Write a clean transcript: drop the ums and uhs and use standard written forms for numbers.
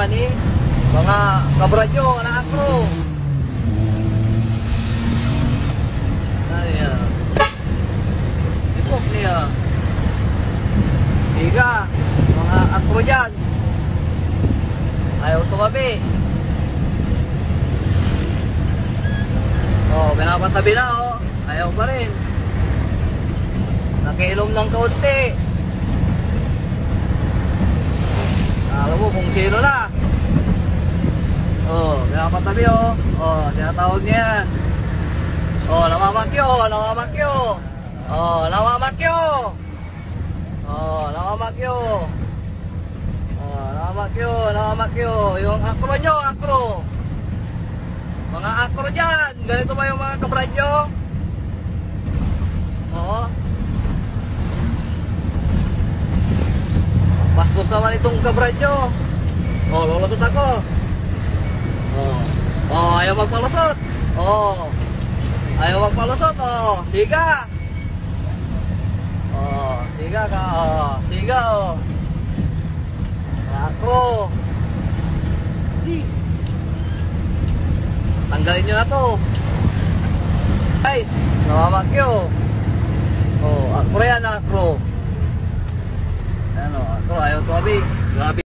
ni mga kabradyo, anak ko. Ayan. Ipok niya. Higa, mga akro dyan. Ayaw tumabi. Oh, pinapatabi na oh. Ayaw pa rin. Nakiinom ng kaunti. Alam mo kung sino na. Oh, pinapatabi oh. Oh, tinatawag niya yan. Oh, namamakyo, namamakyo. Oh, namamakyo. Oh, namamakyo. Oh, namamakyo, namamakyo. Yung akro nyo, akro. Mga akro dyan. Ganito ba yung mga kabrad nyo? Oo. Bastos naman itong kabrad nyo. Oh, lulusot ako. Oh. Oh, ayaw magpalusot. Oh. Ayaw magpalusot. Oh, siga. Oh, siga ka. Oh, siga oh. Akro. Tanggalin nyo na to. Guys, namamakyo. Oh, akro yan, akro. Ayan o, akro, ayaw tumabi. Grabe.